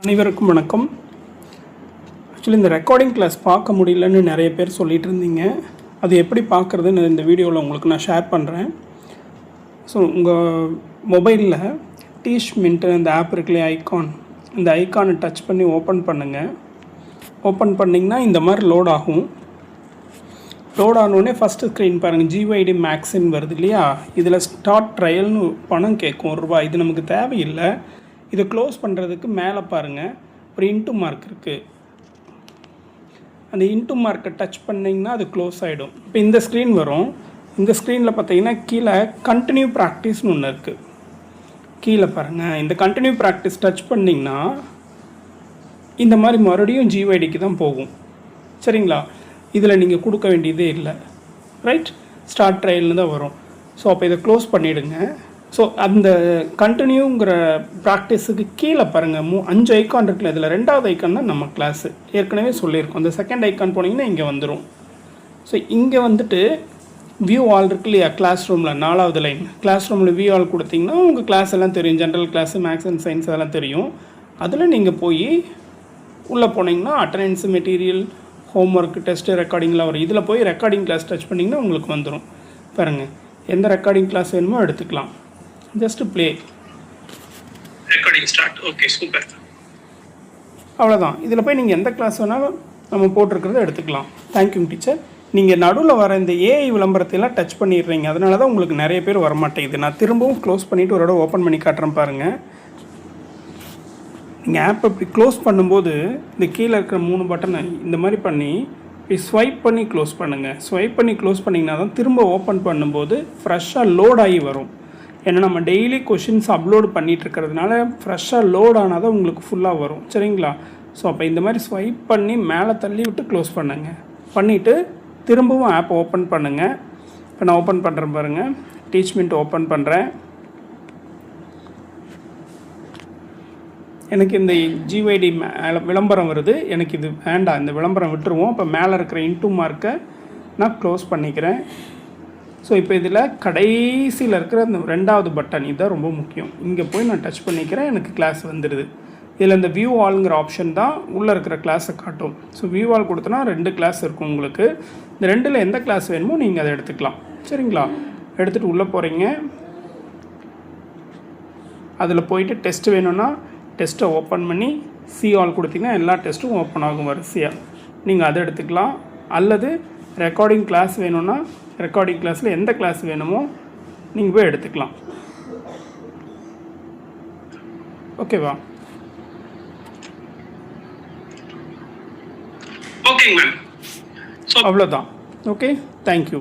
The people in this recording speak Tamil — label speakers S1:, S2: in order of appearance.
S1: அனைவருக்கும் வணக்கம். ஆக்சுவலி இந்த ரெக்கார்டிங் கிளாஸ் பார்க்க முடியலன்னு நிறைய பேர் சொல்லிகிட்டு இருந்தீங்க. அது எப்படி பார்க்குறதுன்னு இந்த வீடியோவில் உங்களுக்கு நான் ஷேர் பண்ணுறேன். ஸோ உங்கள் மொபைலில் டீச் மின்ட்டு அந்த ஆப் இருக்குல்லையே ஐகான், இந்த ஐகானை டச் பண்ணி ஓப்பன் பண்ணுங்கள். ஓப்பன் பண்ணிங்கன்னா இந்த மாதிரி லோட் ஆகும். லோட் ஆனோடனே ஃபஸ்ட்டு ஸ்க்ரீன் பாருங்கள், ஜிஒய்டி மேக்ஸ்ன்னு வருது இல்லையா. இதில் ஸ்டார்ட் ட்ரையல்னு பணம் கேட்கும் ₹1. இது நமக்கு தேவையில்லை. இதை க்ளோஸ் பண்ணுறதுக்கு மேலே பாருங்கள் ஒரு இன்ட்டு மார்க் இருக்குது. அந்த இன்ட்டு மார்க்கை டச் பண்ணிங்கன்னா அது க்ளோஸ் ஆகிடும். இப்போ இந்த ஸ்க்ரீன் வரும். இந்த ஸ்க்ரீனில் பார்த்தீங்கன்னா கீழே கண்டினியூ ப்ராக்டிஸ்னு ஒன்று இருக்குது. கீழே பாருங்கள், இந்த கண்டினியூ ப்ராக்டிஸ் டச் பண்ணிங்கன்னா இந்த மாதிரி மறுபடியும் ஜிஒய்டிக்கு தான் போகும். சரிங்களா? இதில் நீங்கள் கொடுக்க வேண்டியதே இல்லை. ரைட், ஸ்டார்ட் ட்ரையல்னு தான் வரும். ஸோ அப்போ இதை க்ளோஸ் பண்ணிவிடுங்க. ஸோ அந்த கண்டினியூங்கிற ப்ராக்டிஸுக்கு கீழே பாருங்கள் 5 ஐக்கான் இருக்குல்ல. இதில் 2வது ஐக்கான் தான் நம்ம கிளாஸு. ஏற்கனவே சொல்லியிருக்கோம். இந்த செகண்ட் ஐக்கான் போனீங்கன்னா இங்கே வந்துடும். ஸோ இங்கே வந்துட்டு வியூ ஆல் இருக்கு இல்லையா, கிளாஸ் ரூமில் 4வது லைன். கிளாஸ் ரூமில் வியூ ஆல் கொடுத்தீங்கன்னா உங்கள் கிளாஸ் எல்லாம் தெரியும். General class, maths and science அதெல்லாம் தெரியும். அதில் நீங்கள் போய் உள்ளே போனீங்கன்னா அட்டண்டன்ஸு, மெட்டீரியல், ஹோம்ஒர்க், டெஸ்ட்டு, ரெக்கார்டிங்லாம் வரும். இதில் போய் ரெக்கார்டிங் கிளாஸ் டச் பண்ணிங்கன்னா உங்களுக்கு வந்துடும். பாருங்கள், எந்த ரெக்கார்டிங் கிளாஸ் வேணுமோ எடுத்துக்கலாம். Just play recording start. Okay, super. அவ்வளோதான். இதில் போய் நீங்கள் எந்த கிளாஸ் வேணாலும் நம்ம போட்டிருக்கிறத எடுத்துக்கலாம். Thank you teacher. நீங்கள் நடுவில் வர இந்த ஏஐ விளம்பரத்தையெல்லாம் டச் பண்ணிடுறீங்க. அதனால தான் உங்களுக்கு நிறைய பேர் வரமாட்டேங்குது. நான் திரும்பவும் க்ளோஸ் பண்ணிவிட்டு ஒரு இடம் ஓப்பன் பண்ணி காட்டுறேன் பாருங்கள். நீங்கள் ஆப் இப்படி க்ளோஸ் பண்ணும்போது இந்த கீழே இருக்கிற 3 பட்டனை இந்த மாதிரி பண்ணி இப்படி ஸ்வைப் பண்ணி க்ளோஸ் பண்ணுங்கள். ஸ்வைப் பண்ணி க்ளோஸ் பண்ணிங்கன்னா தான் திரும்ப ஓப்பன் பண்ணும்போது ஃப்ரெஷ்ஷாக லோட் ஆகி வரும். ஏன்னா நம்ம டெய்லி கொஷின்ஸ் அப்லோடு பண்ணிகிட்டு இருக்கிறதுனால ஃப்ரெஷ்ஷாக லோட் ஆனால் தான் உங்களுக்கு ஃபுல்லாக வரும். சரிங்களா? ஸோ அப்போ இந்த மாதிரி ஸ்வைப் பண்ணி மேலே தள்ளி விட்டு க்ளோஸ் பண்ணுங்கள். பண்ணிவிட்டு திரும்பவும் ஆப் ஓப்பன் பண்ணுங்கள். இப்போ நான் ஓப்பன் பண்ணுறேன் பாருங்கள். டீச்மெண்ட் ஓப்பன் பண்ணுறேன். எனக்கு இந்த ஜிஒய்டி விளம்பரம் வருது. எனக்கு இது வேண்டாம், இந்த விளம்பரம் விட்டுருவோம். இப்போ மேலே இருக்கிற இன்ட்டு மார்க்கை நான் க்ளோஸ் பண்ணிக்கிறேன். ஸோ இப்போ இதில் கடைசியில் இருக்கிற அந்த 2வது பட்டன், இதுதான் ரொம்ப முக்கியம். இங்கே போய் நான் டச் பண்ணிக்கிறேன். எனக்கு கிளாஸ் வந்துடுது. இதில் இந்த வியூ ஆல்ங்கிற ஆப்ஷன் தான் உள்ளே இருக்கிற கிளாஸை காட்டும். ஸோ வியூ ஆல் கொடுத்தனா 2 கிளாஸ் இருக்கும் உங்களுக்கு. இந்த 2ல் எந்த கிளாஸ் வேணுமோ நீங்கள் அதை எடுத்துக்கலாம். சரிங்களா? எடுத்துகிட்டு உள்ளே போகிறீங்க. அதில் போயிட்டு டெஸ்ட் வேணும்னா டெஸ்ட்டை ஓப்பன் பண்ணி சி ஆல் கொடுத்தீங்கன்னா எல்லா டெஸ்ட்டும் ஓப்பன் ஆகும் வரிசையாக. நீங்கள் அதை எடுத்துக்கலாம். அல்லது ரெக்கார்டிங் கிளாஸ் வேணும்னா ரெக்கார்டிங் கிளாஸில் எந்த கிளாஸ் வேணுமோ நீங்கள் போய் எடுத்துக்கலாம். ஓகேவா? ஓகேங்க மேம். ஸோ அவ்வளோதான். Okay, thank you.